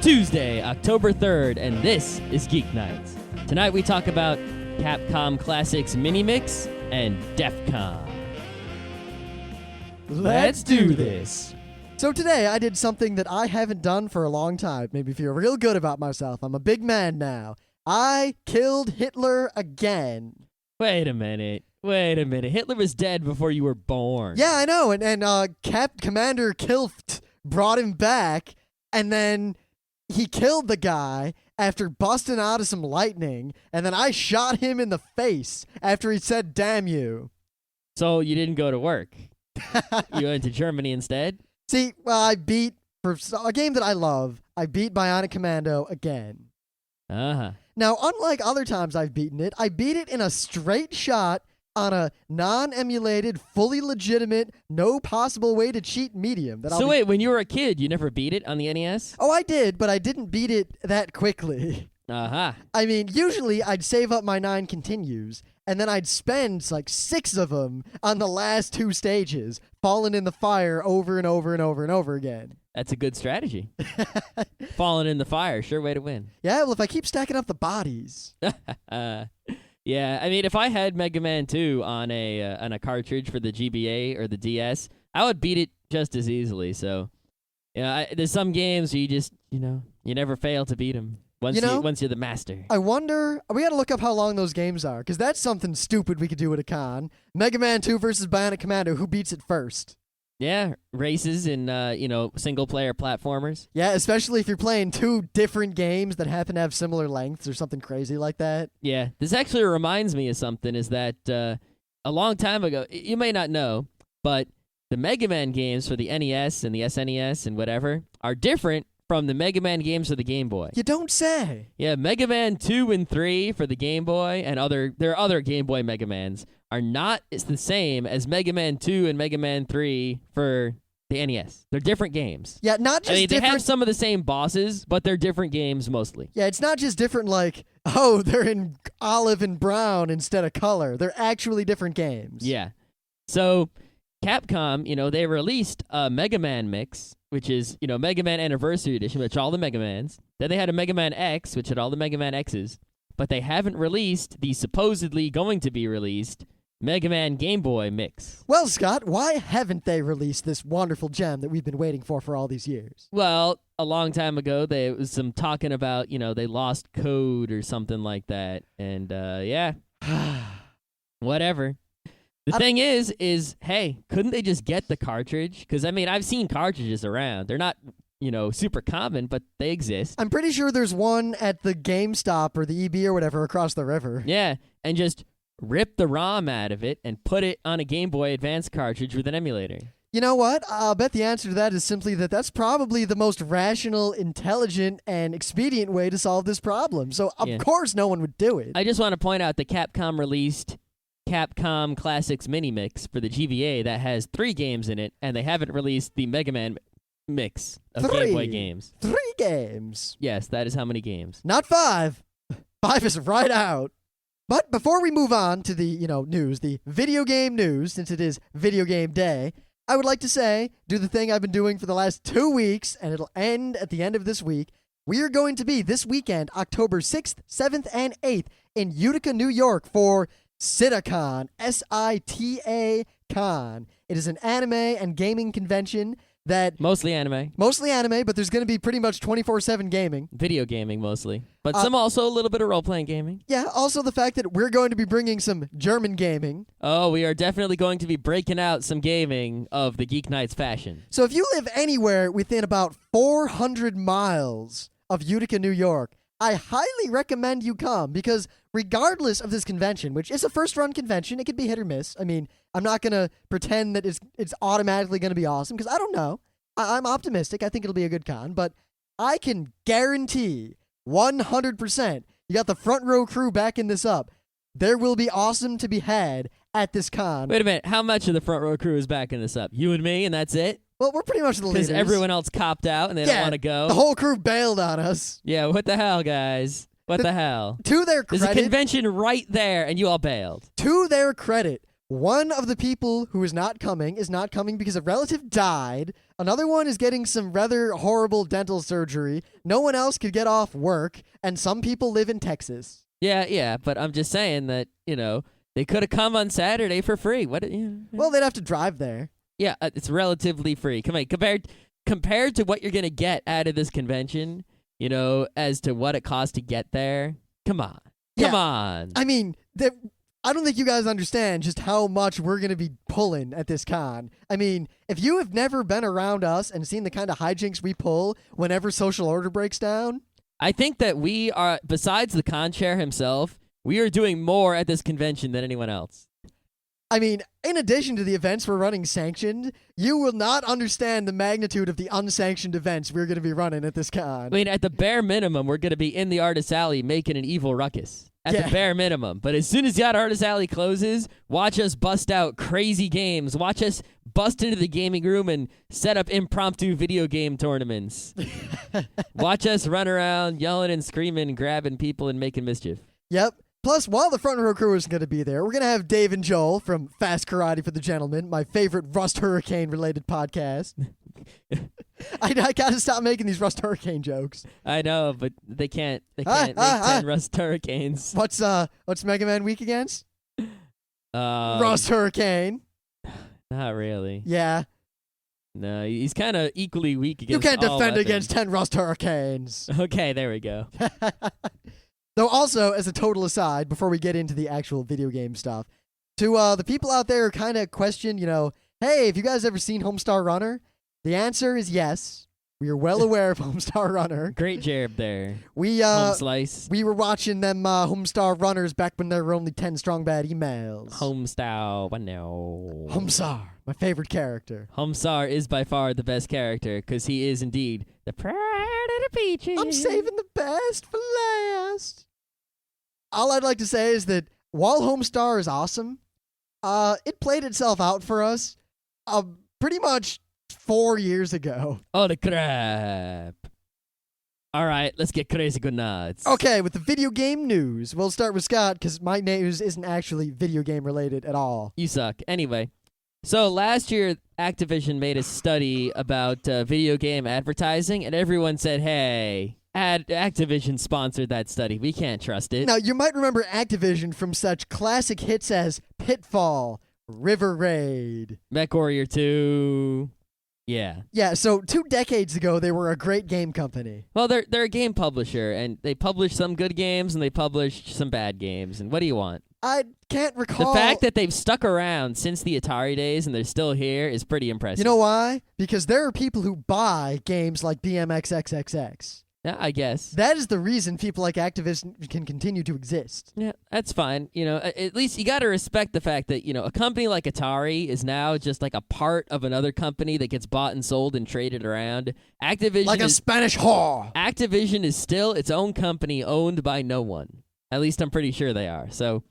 Tuesday, October 3rd, and this is Geeknights. Tonight we talk about Capcom Classics Mini Mix and DEFCON. Let's do this. So today I did something that I haven't done for a long time. Made me feel real good about myself. I'm a big man now. I killed Hitler again. Wait a minute. Hitler was dead before you were born. Yeah, I know. And Commander Kilft brought him back, and then he killed the guy after busting out of some lightning, and then I shot him in the face after he said, "Damn you." So you didn't go to work. You went to Germany instead? See, well, I beat, for a game that I love, I beat Bionic Commando again. Uh-huh. Now, unlike other times I've beaten it, I beat it in a straight shot on a non-emulated, fully legitimate, no possible way to cheat medium. Wait, when you were a kid, you never beat it on the NES? Oh, I did, but I didn't beat it that quickly. Uh-huh. I mean, usually I'd save up my 9 continues, and then I'd spend like 6 of them on the last 2 stages, falling in the fire over and over and over and over again. That's a good strategy. Falling in the fire, sure way to win. Yeah, well, if I keep stacking up the bodies. Yeah, I mean, if I had Mega Man 2 on a cartridge for the GBA or the DS, I would beat it just as easily. So, yeah, there's some games where you just, you never fail to beat them once you're the master. I wonder, we got to look up how long those games are, because that's something stupid we could do at a con. Mega Man 2 versus Bionic Commando, who beats it first? Yeah, races in, single-player platformers. Yeah, especially if you're playing 2 different games that happen to have similar lengths or something crazy like that. Yeah, this actually reminds me of something, is that a long time ago, you may not know, but the Mega Man games for the NES and the SNES and whatever are different from the Mega Man games for the Game Boy. You don't say. Yeah, Mega Man 2 and 3 for the Game Boy and there are other Game Boy Mega Mans are not the same as Mega Man 2 and Mega Man 3 for the NES. They're different games. Yeah, not just they different. have some of the same bosses, but they're different games mostly. Yeah, it's not just different like, oh, they're in olive and brown instead of color. They're actually different games. Yeah. So Capcom, they released a Mega Man mix, which is, Mega Man Anniversary Edition, which had all the Mega Mans. Then they had a Mega Man X, which had all the Mega Man X's. But they haven't released the supposedly going to be released Mega Man Game Boy mix. Well, Scott, why haven't they released this wonderful gem that we've been waiting for all these years? Well, a long time ago, there was some talking about, they lost code or something like that. And, yeah, whatever. The thing is, hey, couldn't they just get the cartridge? Because, I mean, I've seen cartridges around. They're not, super common, but they exist. I'm pretty sure there's one at the GameStop or the EB or whatever across the river. Yeah, and just rip the ROM out of it and put it on a Game Boy Advance cartridge with an emulator. You know what? I'll bet the answer to that is simply that's probably the most rational, intelligent, and expedient way to solve this problem. So, of course, no one would do it. I just want to point out that Capcom released Capcom Classics Mini Mix for the GBA that has 3 games in it, and they haven't released the Mega Man mix of Game Boy games. 3 games. Yes, that is how many games. Not 5. 5 is right out. But before we move on to the, news, the video game news, since it is Video Game Day, I would like to do the thing I've been doing for the last 2 weeks, and it'll end at the end of this week. We are going to be this weekend, October 6th, 7th, and 8th in Utica, New York for SITA-Con, SITA Con. It is an anime and gaming convention that... Mostly anime, but there's going to be pretty much 24/7 gaming. Video gaming, mostly. But some also a little bit of role-playing gaming. Yeah, also the fact that we're going to be bringing some German gaming. Oh, we are definitely going to be breaking out some gaming of the Geeknights fashion. So if you live anywhere within about 400 miles of Utica, New York, I highly recommend you come, because regardless of this convention, which is a first-run convention, it could be hit or miss. I mean, I'm not going to pretend that it's automatically going to be awesome, because I don't know. I'm optimistic. I think it'll be a good con, but I can guarantee 100%, you got the front row crew backing this up, there will be awesome to be had at this con. Wait a minute. How much of the front row crew is backing this up? You and me, and that's it? Well, we're pretty much the leaders. Because everyone else copped out and they don't want to go. The whole crew bailed on us. Yeah, what the hell, guys? What the hell? To their credit... There's a convention right there, and you all bailed. To their credit, One of the people who is not coming because a relative died. Another one is getting some rather horrible dental surgery. No one else could get off work, and some people live in Texas. Yeah, but I'm just saying that, they could have come on Saturday for free. What? Well, they'd have to drive there. Yeah, it's relatively free. Come on, compared to what you're gonna get out of this convention, as to what it costs to get there. Come on. I mean, I don't think you guys understand just how much we're going to be pulling at this con. I mean, if you have never been around us and seen the kind of hijinks we pull whenever social order breaks down. I think that we are, besides the con chair himself, we are doing more at this convention than anyone else. I mean, in addition to the events we're running sanctioned, you will not understand the magnitude of the unsanctioned events we're going to be running at this con. I mean, at the bare minimum, we're going to be in the Artist Alley making an evil ruckus. At the bare minimum. But as soon as Yacht Artist Alley closes, watch us bust out crazy games. Watch us bust into the gaming room and set up impromptu video game tournaments. Watch us run around yelling and screaming, grabbing people and making mischief. Yep. Plus, while the front row crew is going to be there, we're going to have Dave and Joel from Fast Karate for the Gentlemen, my favorite Rust Hurricane-related podcast. I got to stop making these Rust Hurricane jokes. I know, but they can't make 10 Rust Hurricanes. What's Mega Man weak against? Rust Hurricane. Not really. Yeah. No, he's kind of equally weak against You can't all defend weapons. against 10 Rust Hurricanes. Okay, there we go. Though also, as a total aside, before we get into the actual video game stuff, to the people out there who kind of question, hey, have you guys ever seen Homestar Runner? The answer is yes. We are well aware of Homestar Runner. Great jab there. Home slice. We were watching them Homestar Runners back when there were only 10 strong bad emails. Homestar, no. Homestar, my favorite character. Homestar is by far the best character because he is indeed the pride of the peaches. I'm saving the best for last. All I'd like to say is that while Homestar is awesome, it played itself out for us pretty much 4 years ago. Oh, the crap. All right, let's get crazy good nuts. Okay, with the video game news, we'll start with Scott because my news isn't actually video game related at all. You suck. Anyway, so last year, Activision made a study about video game advertising, and everyone said, hey, Activision sponsored that study. We can't trust it. Now, you might remember Activision from such classic hits as Pitfall, River Raid, MechWarrior 2. Yeah. Yeah, so 2 decades ago, they were a great game company. Well, they're a game publisher, and they publish some good games, and they publish some bad games. And what do you want? I can't recall. The fact that they've stuck around since the Atari days and they're still here is pretty impressive. You know why? Because there are people who buy games like BMX XXX. Yeah, I guess. That is the reason people like Activision can continue to exist. Yeah, that's fine. At least you got to respect the fact that, a company like Atari is now just like a part of another company that gets bought and sold and traded around. Activision like a Spanish whore. Activision is still its own company owned by no one. At least I'm pretty sure they are. So,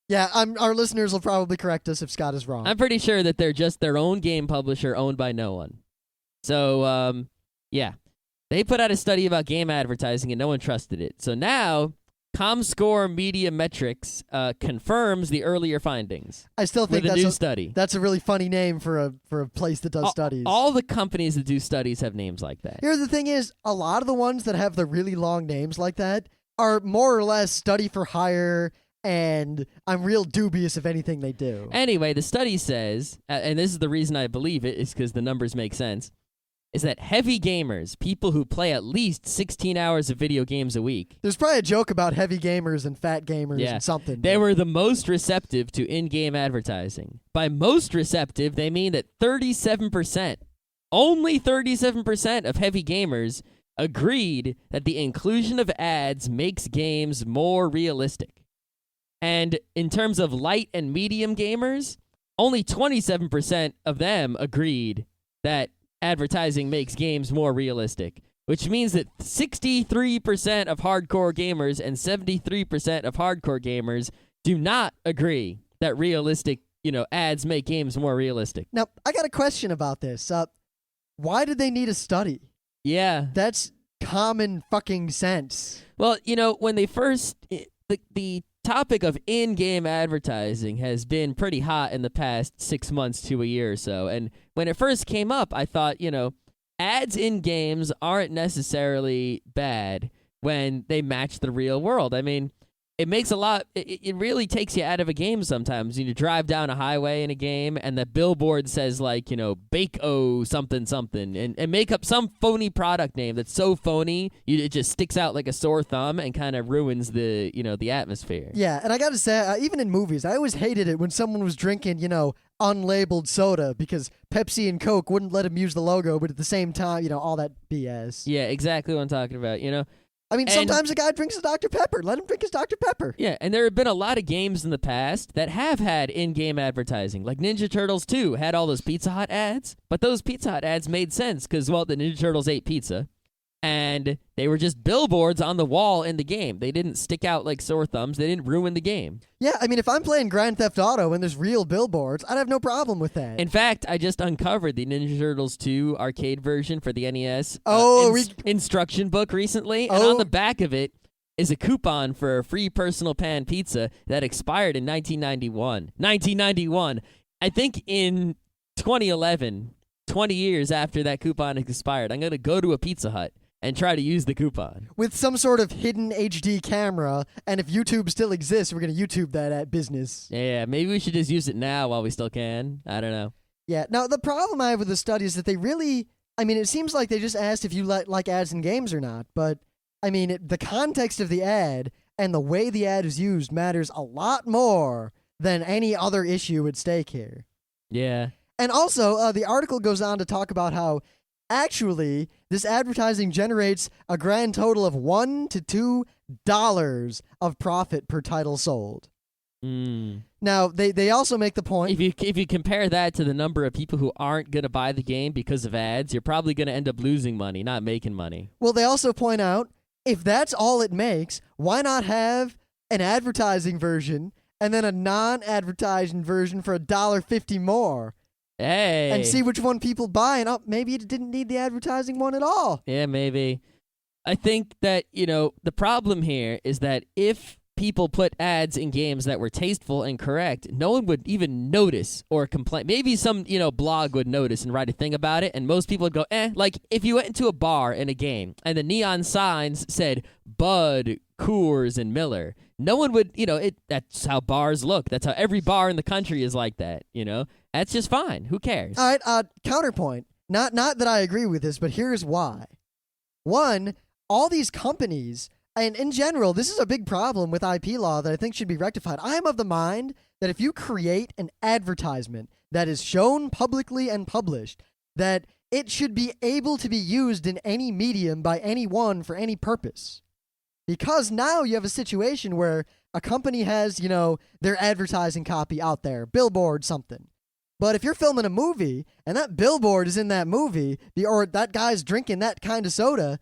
yeah, our listeners will probably correct us if Scott is wrong. I'm pretty sure that they're just their own game publisher owned by no one. So, yeah. They put out a study about game advertising, and no one trusted it. So now, ComScore Media Metrics confirms the earlier findings. I still think that's a new study. That's a really funny name for a place that does studies. All the companies that do studies have names like that. Here, the thing is, a lot of the ones that have the really long names like that are more or less study for hire, and I'm real dubious of anything they do. Anyway, the study says, and this is the reason I believe it, is because the numbers make sense, is that heavy gamers, people who play at least 16 hours of video games a week. There's probably a joke about heavy gamers and fat gamers and something. They were the most receptive to in-game advertising. By most receptive, they mean that 37%, only 37% of heavy gamers agreed that the inclusion of ads makes games more realistic. And in terms of light and medium gamers, only 27% of them agreed that advertising makes games more realistic, which means that 63% of hardcore gamers and 73% of hardcore gamers do not agree that realistic, ads make games more realistic. Now, I got a question about this. Why did they need a study? Yeah. That's common fucking sense. Well, when they first, the topic of in-game advertising has been pretty hot in the past 6 months to a year or so. And when it first came up, I thought, ads in games aren't necessarily bad when they match the real world. I mean, it makes it really takes you out of a game sometimes. You drive down a highway in a game and the billboard says Bake-O something something and make up some phony product name that's so phony it just sticks out like a sore thumb and kind of ruins the atmosphere. Yeah, and I gotta say, even in movies, I always hated it when someone was drinking, unlabeled soda because Pepsi and Coke wouldn't let him use the logo, but at the same time, all that BS. Yeah, exactly what I'm talking about, I mean, sometimes a guy drinks his Dr. Pepper. Let him drink his Dr. Pepper. Yeah, and there have been a lot of games in the past that have had in-game advertising. Like Ninja Turtles 2 had all those Pizza Hut ads, but those Pizza Hut ads made sense because, the Ninja Turtles ate pizza, and they were just billboards on the wall in the game. They didn't stick out like sore thumbs. They didn't ruin the game. Yeah, I mean, if I'm playing Grand Theft Auto and there's real billboards, I'd have no problem with that. In fact, I just uncovered the Ninja Turtles 2 arcade version for the NES instruction book recently, and on the back of it is a coupon for a free personal pan pizza that expired in 1991. 1991. I think in 2011, 20 years after that coupon expired, I'm going to go to a Pizza Hut and try to use the coupon. With some sort of hidden HD camera, and if YouTube still exists, we're going to YouTube that at business. Yeah, maybe we should just use it now while we still can. I don't know. Yeah, now the problem I have with the study is that they really, it seems like they just asked if you like ads in games or not, but, the context of the ad and the way the ad is used matters a lot more than any other issue at stake here. Yeah. And also, the article goes on to talk about how actually, this advertising generates a grand total of $1 to $2 of profit per title sold. Now, they also make the point... If you compare that to the number of people who aren't going to buy the game because of ads, you're probably going to end up losing money, not making money. Well, they also point out, if that's all it makes, why not have an advertising version and then a non-advertising version for $1.50 more? Hey. And see which one people buy, and maybe it didn't need the advertising one at all. Yeah, maybe. I think that, the problem here is that if people put ads in games that were tasteful and correct, no one would even notice or complain. Maybe some, blog would notice and write a thing about it, and most people would go, Like, if you went into a bar in a game, and the neon signs said Bud, Coors, and Miller, no one would, that's how bars look. That's how every bar in the country is like that, That's just fine. Who cares? All right, counterpoint. Not that I agree with this, but here's why. One, all these companies, and in general, this is a big problem with IP law that I think should be rectified. I am of the mind that if you create an advertisement that is shown publicly and published, that it should be able to be used in any medium by anyone for any purpose. Because now you have a situation where a company has, their advertising copy out there, billboard, something. But if you're filming a movie and that billboard is in that movie, or that guy's drinking that kind of soda,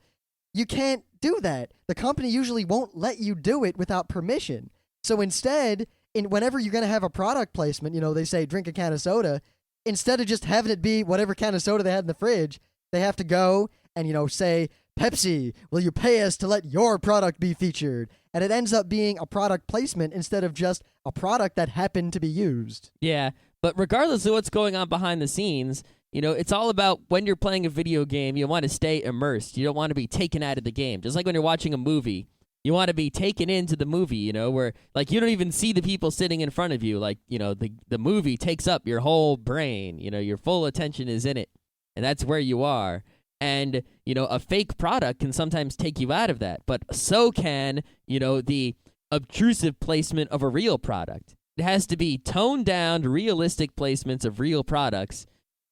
you can't do that. The company usually won't let you do it without permission. So instead, whenever you're going to have a product placement, they say drink a can of soda, instead of just having it be whatever can of soda they had in the fridge, they have to go and, say, Pepsi, will you pay us to let your product be featured? And it ends up being a product placement instead of just a product that happened to be used. Yeah, but regardless of what's going on behind the scenes, it's all about when you're playing a video game, you want to stay immersed. You don't want to be taken out of the game. Just like when you're watching a movie, you want to be taken into the movie, where, you don't even see the people sitting in front of you. The movie takes up your whole brain. Your full attention is in it, and that's where you are. And, a fake product can sometimes take you out of that, but so can, the obtrusive placement of a real product. It has to be toned down, realistic placements of real products,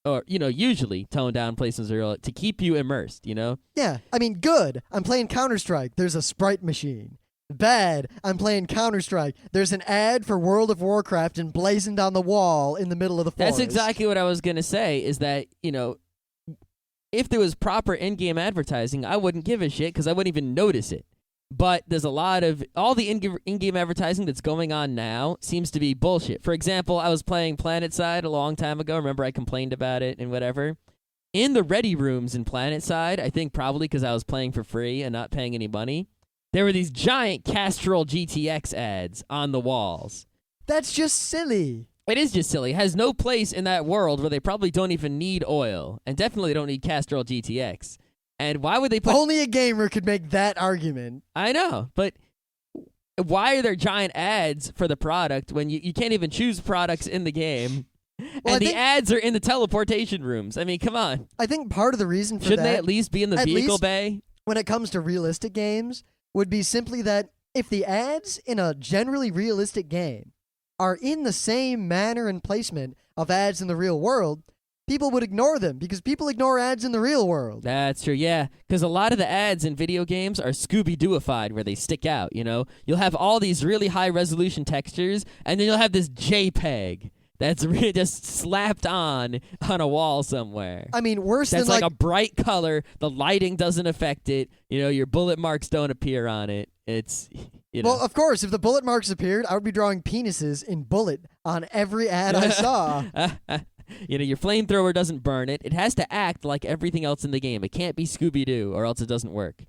or, usually toned down placements of real, to keep you immersed, Yeah, good. I'm playing Counter-Strike. There's a sprite machine. Bad. I'm playing Counter-Strike. There's an ad for World of Warcraft emblazoned on the wall in the middle of the forest. That's exactly what I was going to say, is that, if there was proper in-game advertising, I wouldn't give a shit because I wouldn't even notice it. But there's a lot of... All the in-game advertising that's going on now seems to be bullshit. For example, I was playing PlanetSide a long time ago. Remember, I complained about it and whatever. In the ready rooms in PlanetSide, I think probably because I was playing for free and not paying any money, there were these giant Castrol GTX ads on the walls. That's just silly. It is just silly. It has no place in that world where they probably don't even need oil, and definitely don't need Castrol GTX. And why would they put... Only a gamer could make that argument. I know, but why are there giant ads for the product when you can't even choose products in the game? Well, and the ads are in the teleportation rooms. I mean, come on. I think part of the reason for Shouldn't that... they at least be in the vehicle bay? When it comes to realistic games, would be simply that if the ads in a generally realistic game are in the same manner and placement of ads in the real world, people would ignore them because people ignore ads in the real world. That's true, yeah. Because a lot of the ads in video games are Scooby-Dooified, where they stick out, you know? You'll have all these really high-resolution textures, and then you'll have this JPEG that's really just slapped on a wall somewhere. I mean, worse that's than like a bright color. The lighting doesn't affect it. You know, your bullet marks don't appear on it. It's, you know. Well, of course, if the bullet marks appeared, I would be drawing penises in bullet on every ad I saw. You know, your flamethrower doesn't burn it. It has to act like everything else in the game. It can't be Scooby-Doo, or else it doesn't work.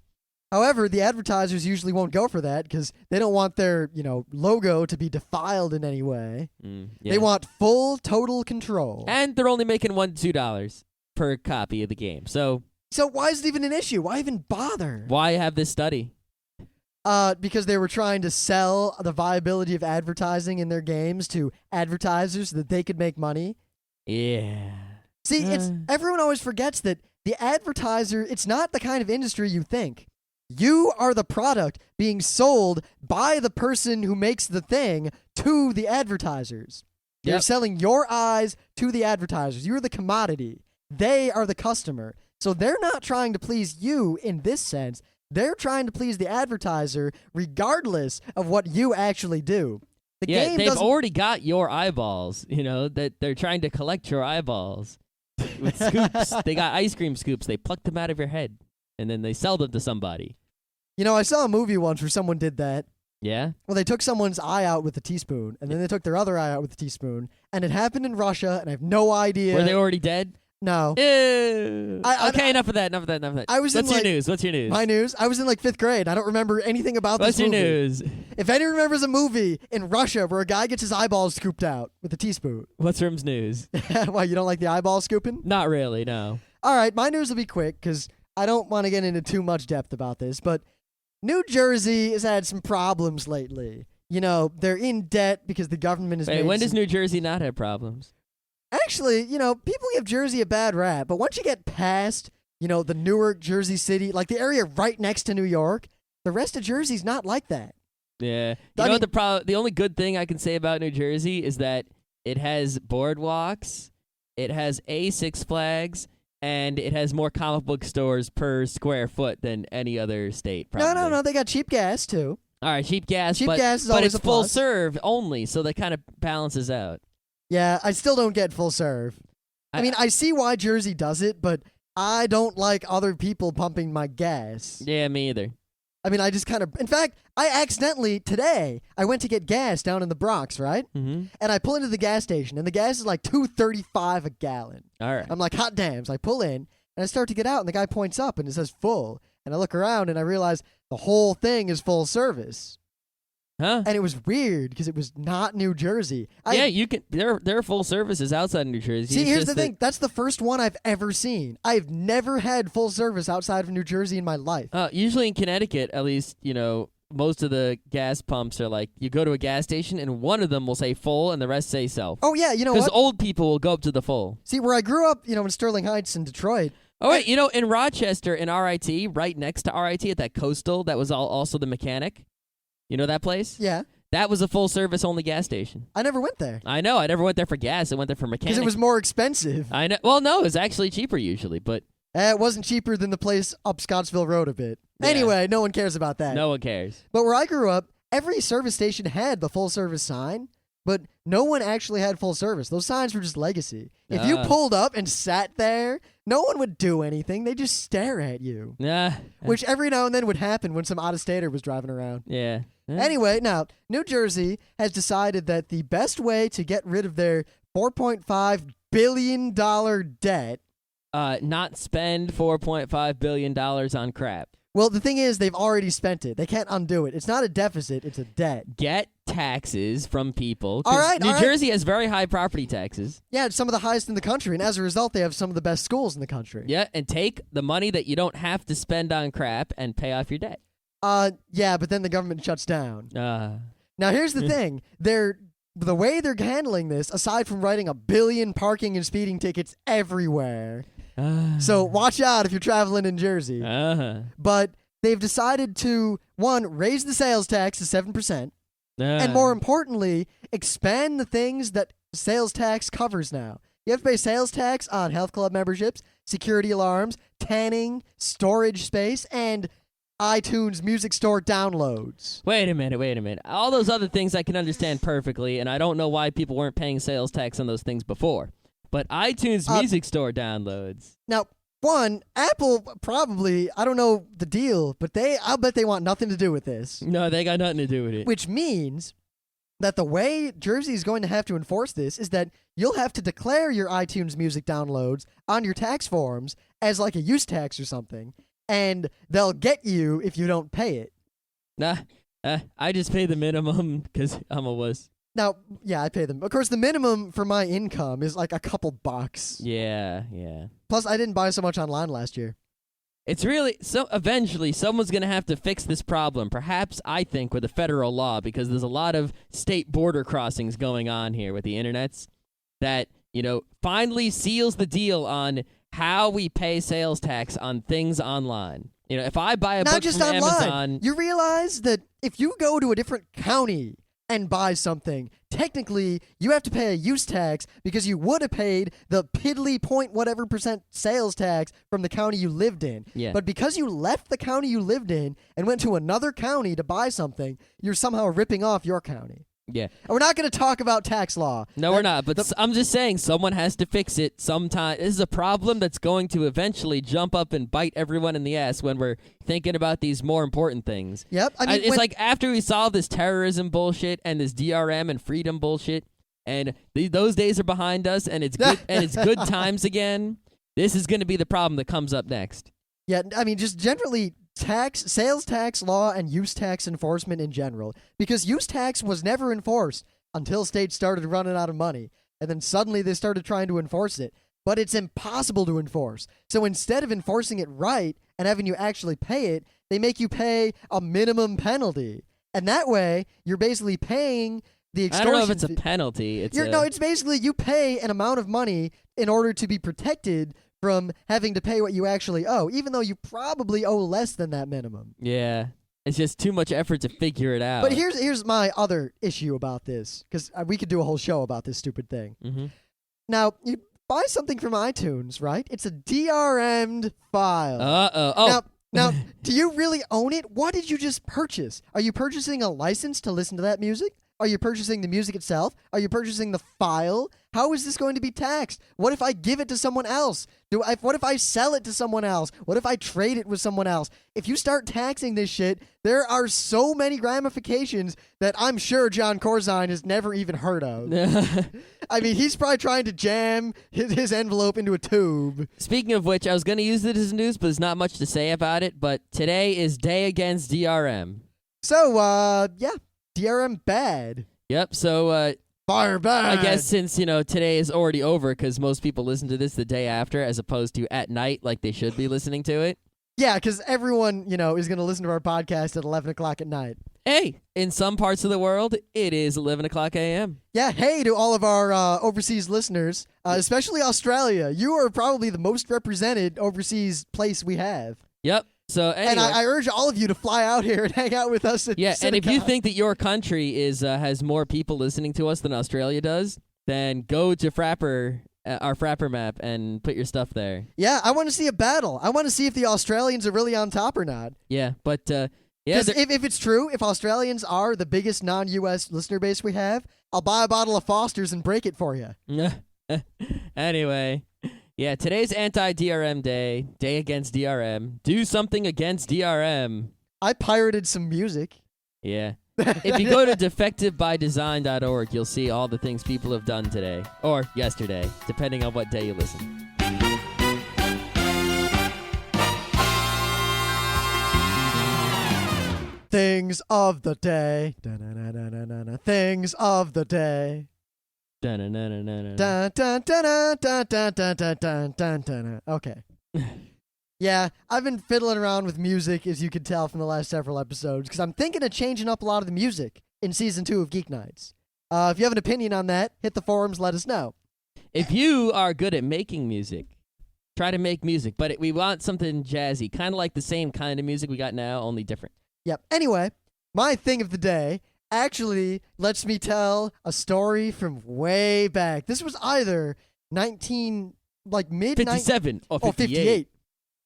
However, the advertisers usually won't go for that because they don't want their, logo to be defiled in any way. Yeah. They want full, total control. And they're only making $1 to $2 per copy of the game. So why is it even an issue? Why even bother? Why have this study? Because they were trying to sell the viability of advertising in their games to advertisers so that they could make money. Yeah. See, everyone always forgets that the advertiser, it's not the kind of industry you think. You are the product being sold by the person who makes the thing to the advertisers. You're selling your eyes to the advertisers. You're the commodity. They are the customer. So they're not trying to please you in this sense. They're trying to please the advertiser regardless of what you actually do. They've already got your eyeballs, that they're trying to collect your eyeballs with scoops. They got ice cream scoops. They pluck them out of your head, and then they sell them to somebody. I saw a movie once where someone did that. Yeah? Well, they took someone's eye out with a teaspoon, and then they took their other eye out with a teaspoon, and it happened in Russia, and I have no idea. Were they already dead? No. Ew. Okay, enough of that. What's your news? My news? I was in 5th grade. I don't remember anything about this movie. What's your news? If anyone remembers a movie in Russia where a guy gets his eyeballs scooped out with a teaspoon. What's Rim's news? Why, you don't like the eyeball scooping? Not really, no. All right, my news will be quick because I don't want to get into too much depth about this, but New Jersey has had some problems lately. They're in debt because the government is. Wait, when does New Jersey not have problems? Actually, people give Jersey a bad rap, but once you get past, the Newark, Jersey City, like the area right next to New York, the rest of Jersey's not like that. Yeah. The only good thing I can say about New Jersey is that it has boardwalks, it has Six Flags, and it has more comic book stores per square foot than any other state, probably. No, they got cheap gas, too. All right, cheap gas, gas is but always it's a plus. full serve only, so that kind of balances out. Yeah, I still don't get full serve. I mean, I see why Jersey does it, but I don't like other people pumping my gas. Yeah, me either. I mean, I just kind of... In fact, I accidentally, today, I went to get gas down in the Bronx, right? Mm-hmm. And I pull into the gas station, and the gas is like $2.35 a gallon. All right. I'm like, hot damn. So I pull in, and I start to get out, and the guy points up, and it says full. And I look around, and I realize the whole thing is full service. Huh? And it was weird because it was not New Jersey. You can. There are full services outside of New Jersey. See, here's the thing. That's the first one I've ever seen. I've never had full service outside of New Jersey in my life. Usually in Connecticut, at least, most of the gas pumps are like, you go to a gas station and one of them will say full and the rest say self. Oh, yeah, you know what? Because old people will go up to the full. See, where I grew up, in Sterling Heights in Detroit. Oh, wait, in Rochester, in RIT, right next to RIT at that coastal, that was also the mechanic. You know that place? Yeah. That was a full-service only gas station. I never went there. I know. I never went there for gas. I went there for mechanics. Because it was more expensive. I know. Well, no, it was actually cheaper usually, but... It wasn't cheaper than the place up Scottsville Road a bit. Yeah. Anyway, no one cares about that. No one cares. But where I grew up, every service station had the full-service sign, but no one actually had full service. Those signs were just legacy. If you pulled up and sat there, no one would do anything. They just stare at you. Yeah. Which every now and then would happen when some out-of-stater was driving around. Yeah. Anyway, now, New Jersey has decided that the best way to get rid of their $4.5 billion debt... not spend $4.5 billion on crap. Well, the thing is, they've already spent it. They can't undo it. It's not a deficit, it's a debt. Get taxes from people. 'Cause All right, New Jersey has very high property taxes. Yeah, it's some of the highest in the country, and as a result, they have some of the best schools in the country. Yeah, and take the money that you don't have to spend on crap and pay off your debt. Yeah, but then the government shuts down. Uh, Now, here's the thing. The way they're handling this, aside from writing 1 billion parking and speeding tickets everywhere, so watch out if you're traveling in Jersey. But they've decided to, one, raise the sales tax to 7%, and more importantly, expand the things that sales tax covers now. You have to pay sales tax on health club memberships, security alarms, tanning, storage space, and iTunes Music Store downloads. Wait a minute. All those other things I can understand perfectly, and I don't know why people weren't paying sales tax on those things before. But iTunes Music Store downloads. Now, one, Apple probably, I don't know the deal, but I'll bet they want nothing to do with this. No, they got nothing to do with it. Which means that the way Jersey is going to have to enforce this is that you'll have to declare your iTunes Music downloads on your tax forms as like a use tax or something. And they'll get you if you don't pay it. Nah, I just pay the minimum because I'm a wuss. Now, yeah, I pay them. Of course, the minimum for my income is like a couple bucks. Yeah. Plus, I didn't buy so much online last year. It's really, so eventually someone's going to have to fix this problem, perhaps, I think, with a federal law, because there's a lot of state border crossings going on here with the internets that, finally seals the deal on how we pay sales tax on things online. If I buy a book from Amazon... You realize that if you go to a different county and buy something, technically you have to pay a use tax because you would have paid the piddly point whatever % sales tax from the county you lived in. Yeah. But because you left the county you lived in and went to another county to buy something, you're somehow ripping off your county. Yeah. And we're not going to talk about tax law. No, we're not. But I'm just saying someone has to fix it sometime. This is a problem that's going to eventually jump up and bite everyone in the ass when we're thinking about these more important things. Yep. I mean, it's like after we solve this terrorism bullshit and this DRM and freedom bullshit, and those days are behind us, and it's good and it's good times again. This is going to be the problem that comes up next. Yeah, I mean, just generally sales tax law and use tax enforcement in general, because use tax was never enforced until states started running out of money, and then suddenly they started trying to enforce it, but it's impossible to enforce. So instead of enforcing it right and having you actually pay it, they make you pay a minimum penalty, and that way you're basically paying the extortion. I don't know if it's a penalty. No, it's basically you pay an amount of money in order to be protected from having to pay what you actually owe, even though you probably owe less than that minimum. Yeah. It's just too much effort to figure it out. But here's my other issue about this, because we could do a whole show about this stupid thing. Mm-hmm. Now, you buy something from iTunes, right? It's a DRM'd file. Uh-oh. Oh. Now, do you really own it? What did you just purchase? Are you purchasing a license to listen to that music? Are you purchasing the music itself? Are you purchasing the file? How is this going to be taxed? What if I give it to someone else? What if I sell it to someone else? What if I trade it with someone else? If you start taxing this shit, there are so many ramifications that I'm sure John Corzine has never even heard of. I mean, he's probably trying to jam his envelope into a tube. Speaking of which, I was going to use it as news, but there's not much to say about it. But today is Day Against DRM. So, yeah. DRM bad. Yep, so fire bad. I guess since, today is already over because most people listen to this the day after as opposed to at night like they should be listening to it. Yeah, because everyone, is going to listen to our podcast at 11 o'clock at night. Hey, in some parts of the world, it is 11 o'clock a.m. Yeah, hey to all of our overseas listeners, especially Australia. You are probably the most represented overseas place we have. Yep. So anyway, and I urge all of you to fly out here and hang out with us. At yeah, Cinecon. And if you think that your country has more people listening to us than Australia does, then go to our Frapper map and put your stuff there. Yeah, I want to see a battle. I want to see if the Australians are really on top or not. Yeah, but yeah, if it's true, if Australians are the biggest non-U.S. listener base we have, I'll buy a bottle of Foster's and break it for you. Anyway. Yeah, today's anti-DRM day, Day Against DRM. Do something against DRM. I pirated some music. Yeah. If you go to defectivebydesign.org, you'll see all the things people have done today. Or yesterday, depending on what day you listen. Things of the day. Da-na-na-na-na-na. Things of the day. Dun-dun-dun-dun-dun. Dun, dun, dun, dun, dun, dun, dun, dun, dun, dun, dun. Okay. Yeah, I've been fiddling around with music, as you can tell from the last several episodes, because I'm thinking of changing up a lot of the music in Season 2 of Geeknights. If you have an opinion on that, hit the forums, let us know. If you are good at making music, try to make music, but we want something jazzy, kind of like the same kind of music we got now, only different. Yep. Anyway, my thing of the day actually lets me tell a story from way back. This was either mid 57 or 58.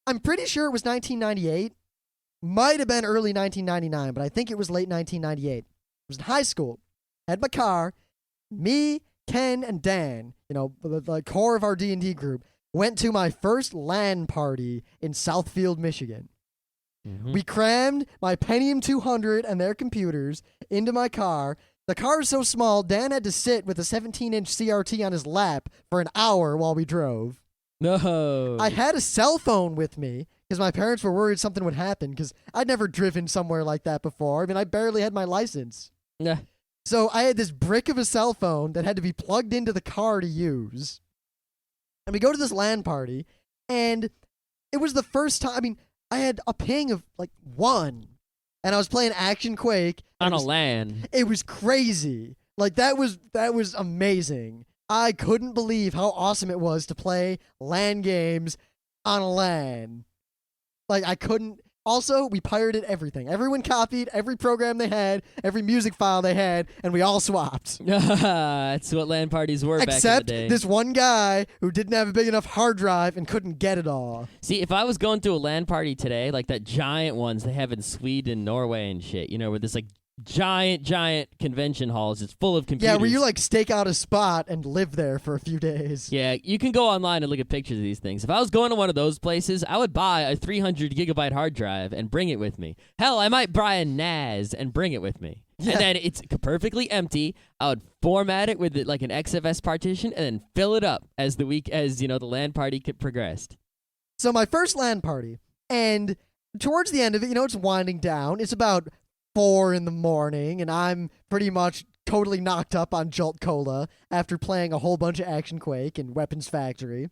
I'm pretty sure it was 1998. Might have been early 1999, but I think it was late 1998. I was in high school. Had my car. Me, Ken, and Dan, the core of our D&D group, went to my first LAN party in Southfield, Michigan. Mm-hmm. We crammed my Pentium 200 and their computers into my car. The car is so small, Dan had to sit with a 17-inch CRT on his lap for an hour while we drove. No. I had a cell phone with me because my parents were worried something would happen because I'd never driven somewhere like that before. I mean, I barely had my license. Yeah. So I had this brick of a cell phone that had to be plugged into the car to use. And we go to this LAN party, and it was the first time. I mean, I had a ping of like 1, and I was playing Action Quake On a LAN. It was crazy. Like that was amazing. I couldn't believe how awesome it was to play LAN games on a LAN. Like I couldn't. Also, we pirated everything. Everyone copied every program they had, every music file they had, and we all swapped. That's what LAN parties were back in the Except day. this one guy who didn't have a big enough hard drive and couldn't get it all. See, if I was going to a LAN party today, like that giant ones they have in Sweden, Norway, and shit, where there's like giant convention halls, it's full of computers. Yeah, where you like stake out a spot and live there for a few days. Yeah, you can go online and look at pictures of these things. If I was going to one of those places, I would buy a 300 gigabyte hard drive and bring it with me. Hell, I might buy a NAS and bring it with me. Yeah. And then it's perfectly empty. I would format it with like an XFS partition and then fill it up as the LAN party progressed. So my first LAN party, and towards the end of it, it's winding down. It's about 4 in the morning, and I'm pretty much totally knocked up on Jolt Cola after playing a whole bunch of Action Quake and Weapons Factory.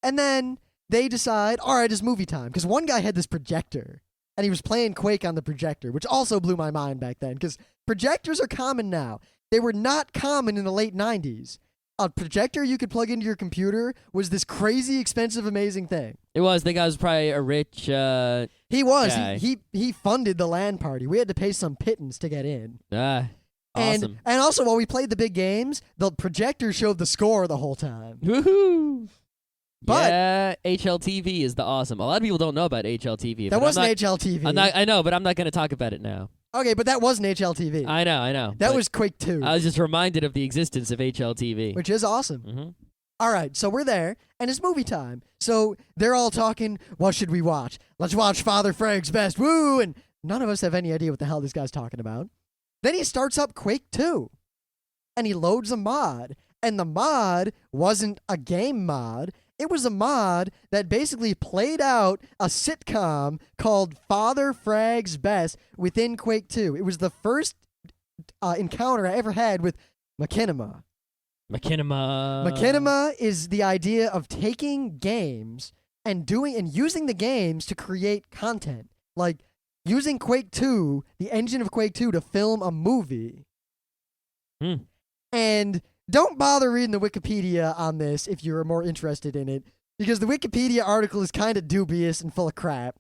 And then they decide, all right, it's movie time, because one guy had this projector, and he was playing Quake on the projector, which also blew my mind back then, because projectors are common now. They were not common in the late 90s. A projector you could plug into your computer was this crazy, expensive, amazing thing. It was. The guy was probably a rich He was. guy. He funded the LAN party. We had to pay some pittance to get in. Awesome. And also, while we played the big games, the projector showed the score the whole time. Woohoo! But yeah, HLTV is the awesome. A lot of people don't know about HLTV. that but wasn't I'm not, HLTV. I know, but I'm not going to talk about it now. Okay, but that wasn't HLTV. I know. That but was Quake 2, I was just reminded of the existence of HLTV. which is awesome. Mm-hmm. All right, so we're there, and it's movie time. So they're all talking, what should we watch? Let's watch Father Fragg's Best. Woo! And none of us have any idea what the hell this guy's talking about. Then he starts up Quake 2, and he loads a mod. And the mod wasn't a game mod. It was a mod that basically played out a sitcom called Father Fragg's Best within Quake 2. It was the first encounter I ever had with machinima. Machinima is the idea of taking games and using the games to create content. Like using Quake 2, the engine of Quake 2, to film a movie. And don't bother reading the Wikipedia on this if you're more interested in it, because the Wikipedia article is kind of dubious and full of crap.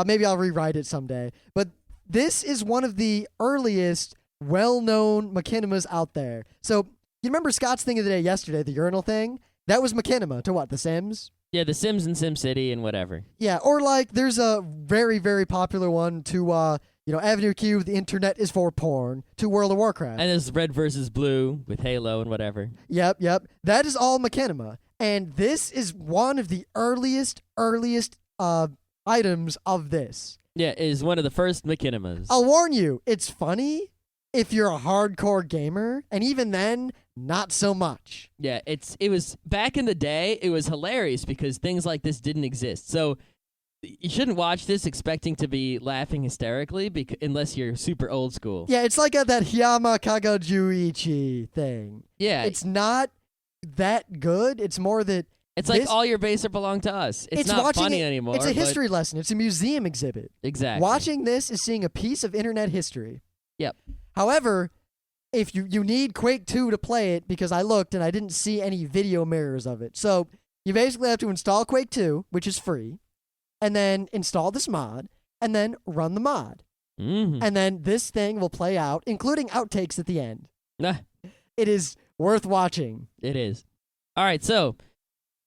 Maybe I'll rewrite it someday. But this is one of the earliest well-known machinimas out there. So you remember Scott's thing of the day yesterday, the urinal thing? That was machinima to what, The Sims? Yeah, The Sims and SimCity and whatever. Yeah, or like there's a very, very popular one to, Avenue Q, the internet is for porn, to World of Warcraft. And there's Red versus Blue with Halo and whatever. Yep. That is all machinima. And this is one of the earliest items of this. Yeah, it is one of the first machinimas. I'll warn you, it's funny if you're a hardcore gamer, and even then, not so much. Yeah, it was back in the day, it was hilarious because things like this didn't exist. So you shouldn't watch this expecting to be laughing hysterically unless you're super old school. Yeah, it's like that Hyama Kagajuichi thing. Yeah. It's not that good. It's more that It's like All Your Base Are Belong to Us. It's not funny anymore. It's a history lesson. It's a museum exhibit. Exactly. Watching this is seeing a piece of internet history. Yep. However, if you need Quake 2 to play it, because I looked and I didn't see any video mirrors of it. So you basically have to install Quake 2, which is free, and then install this mod, and then run the mod. Mm-hmm. And then this thing will play out, including outtakes at the end. Nah. It is worth watching. It is. All right, so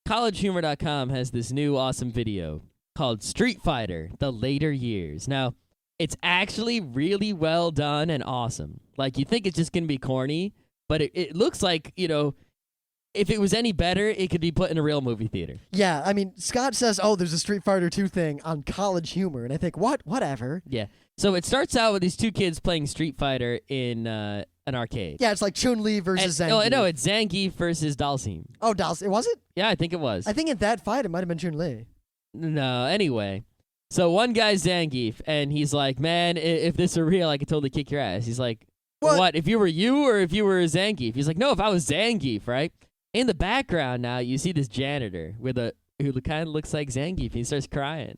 collegehumor.com has this new awesome video called Street Fighter, The Later Years. Now, it's actually really well done and awesome. Like, you think it's just going to be corny, but it looks like, if it was any better, it could be put in a real movie theater. Yeah, I mean, Scott says, there's a Street Fighter 2 thing on College Humor, and I think, whatever. Yeah. So it starts out with these two kids playing Street Fighter in an arcade. Yeah, it's like Chun-Li versus Zangief. Oh, no, it's Zangief versus Dalsim. Oh, Dalsim. Was it? Yeah, I think it was. I think in that fight, it might have been Chun-Li. No, anyway. So one guy's Zangief, and he's like, man, if this were real, I could totally kick your ass. He's like, what? If you were you or if you were Zangief? He's like, no, if I was Zangief, right? In the background now, you see this janitor who kind of looks like Zangief. He starts crying.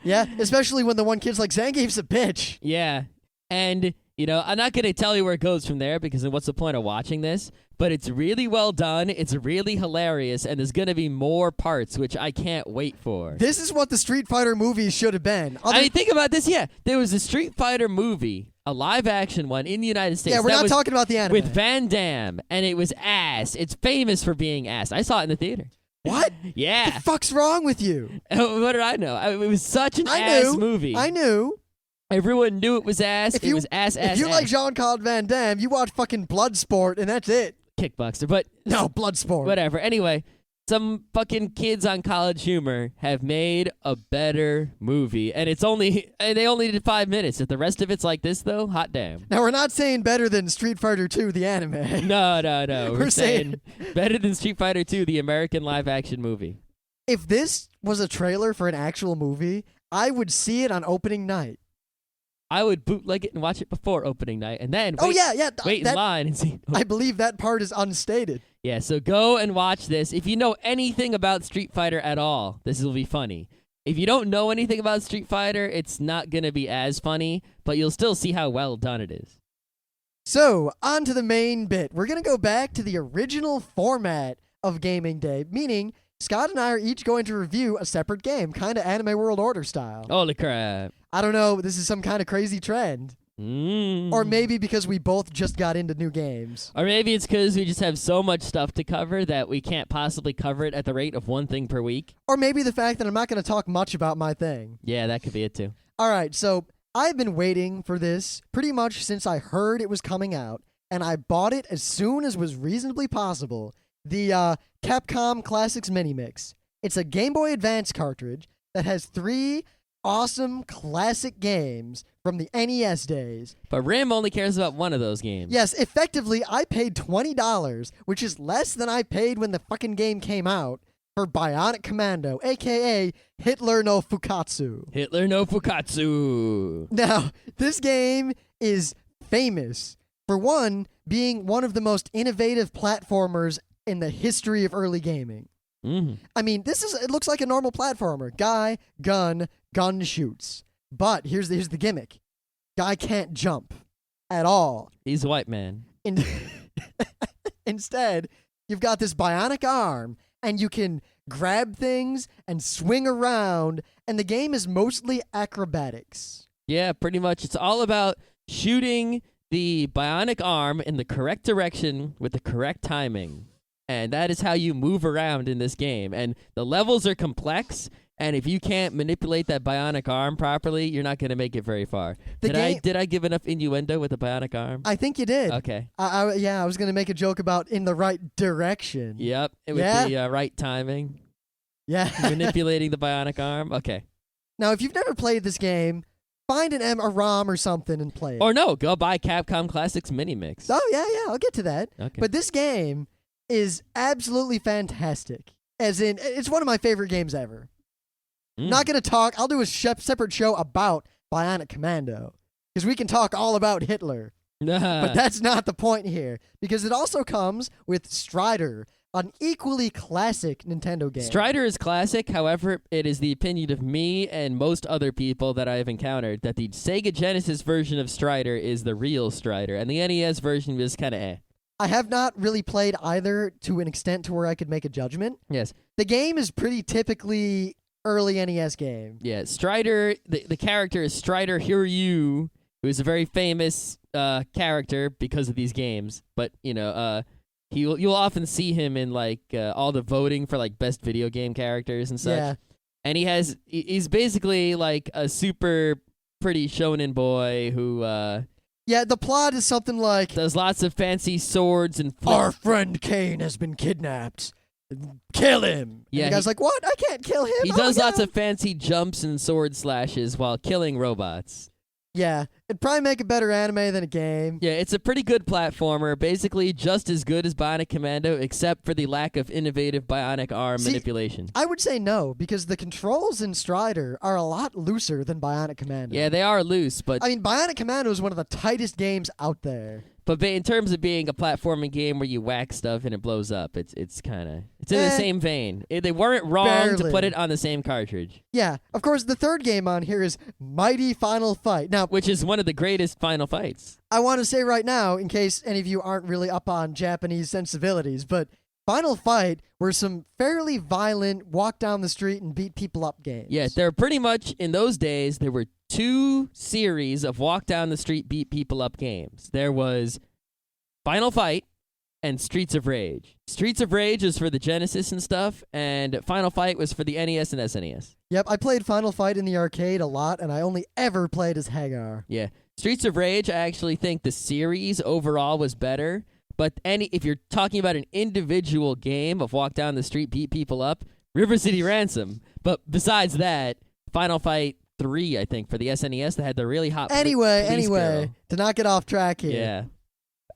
Yeah, especially when the one kid's like, Zangief's a bitch. Yeah, and, I'm not going to tell you where it goes from there because what's the point of watching this? But it's really well done, it's really hilarious, and there's going to be more parts, which I can't wait for. This is what the Street Fighter movies should have been. I mean, think about this, yeah. There was a Street Fighter movie, a live-action one in the United States. Yeah, we're not talking about the anime. With Van Damme, and it was ass. It's famous for being ass. I saw it in the theater. What? Yeah. What the fuck's wrong with you? What did I know? It was such an ass movie. I knew. Everyone knew it was ass. It was ass. If you like Jean-Claude Van Damme, you watch fucking Bloodsport, and that's it. Kickboxer, but no, Bloodsport. Whatever. Anyway, some fucking kids on College Humor have made a better movie, and they only did 5 minutes. If the rest of it's like this, though, hot damn. Now we're not saying better than Street Fighter 2, the anime. No. We're saying better than Street Fighter 2, the American live-action movie. If this was a trailer for an actual movie, I would see it on opening night. I would bootleg it and watch it before opening night, and then wait in line and see. I believe that part is unstated. Yeah, so go and watch this. If you know anything about Street Fighter at all, this will be funny. If you don't know anything about Street Fighter, it's not going to be as funny, but you'll still see how well done it is. So, on to the main bit. We're going to go back to the original format of Gaming Day, meaning Scott and I are each going to review a separate game, kind of Anime World Order style. Holy crap. I don't know, this is some kind of crazy trend. Or maybe because we both just got into new games. Or maybe it's because we just have so much stuff to cover that we can't possibly cover it at the rate of one thing per week. Or maybe the fact that I'm not going to talk much about my thing. Yeah, that could be it too. All right, so I've been waiting for this pretty much since I heard it was coming out, and I bought it as soon as was reasonably possible. The Capcom Classics Mini Mix. It's a Game Boy Advance cartridge that has 3 awesome classic games from the NES days. But Rim only cares about one of those games. Yes, effectively, I paid $20, which is less than I paid when the fucking game came out, for Bionic Commando, a.k.a. Hitler no Fukatsu. Hitler no Fukatsu. Now, this game is famous for, one, being one of the most innovative platformers in the history of early gaming. Mm-hmm. I mean, it looks like a normal platformer. Guy, gun shoots. But here's the gimmick. Guy can't jump at all. He's a white man. Instead, you've got this bionic arm, and you can grab things and swing around, and the game is mostly acrobatics. Yeah, pretty much. It's all about shooting the bionic arm in the correct direction with the correct timing. And that is how you move around in this game. And the levels are complex, and if you can't manipulate that bionic arm properly, you're not going to make it very far. Did I give enough innuendo with the bionic arm? I think you did. Okay. I was going to make a joke about in the right direction. Yep, with the right timing. Yeah. Manipulating the bionic arm. Okay. Now, if you've never played this game, find a ROM or something and play it. Or no, go buy Capcom Classics Mini Mix. Oh, yeah, I'll get to that. Okay. But this game is absolutely fantastic. As in, it's one of my favorite games ever. I'm not going to talk. I'll do a separate show about Bionic Commando because we can talk all about Hitler. But that's not the point here because it also comes with Strider, an equally classic Nintendo game. Strider is classic. However, it is the opinion of me and most other people that I have encountered that the Sega Genesis version of Strider is the real Strider, and the NES version was kind of eh. I have not really played either to an extent to where I could make a judgment. Yes. The game is pretty typically early NES game. Yeah, Strider, the character is Strider Hiryu, who is a very famous character because of these games. But, you'll often see him in, all the voting for, best video game characters and such. Yeah. And he's basically, a super pretty shonen boy who... Yeah, the plot is something like... does lots of fancy swords and... Our friend Kane has been kidnapped. Kill him. Yeah, and the guy's like, what? I can't kill him. He does lots of fancy jumps and sword slashes while killing robots. Yeah, it'd probably make a better anime than a game. Yeah, it's a pretty good platformer, basically just as good as Bionic Commando, except for the lack of innovative bionic arm manipulation. I would say no, because the controls in Strider are a lot looser than Bionic Commando. Yeah, they are loose, but... I mean, Bionic Commando is one of the tightest games out there. But in terms of being a platforming game where you whack stuff and it blows up, it's kind of... It's in the same vein. They weren't wrong to put it on the same cartridge. Yeah. Of course, the third game on here is Mighty Final Fight. Now, which is one of the greatest Final Fights. I want to say right now, in case any of you aren't really up on Japanese sensibilities, but Final Fight were some fairly violent walk down the street and beat people up games. Yeah, they're pretty much, in those days, there were 2 series of walk down the street, beat people up games. There was Final Fight and Streets of Rage. Streets of Rage is for the Genesis and stuff, and Final Fight was for the NES and SNES. Yep, I played Final Fight in the arcade a lot, and I only ever played as Hagar. Yeah. Streets of Rage, I actually think the series overall was better, but if you're talking about an individual game of walk down the street, beat people up, River City Ransom. But besides that, Final Fight 3, I think, for the SNES that had the really hot police girl. To not get off track here. Yeah.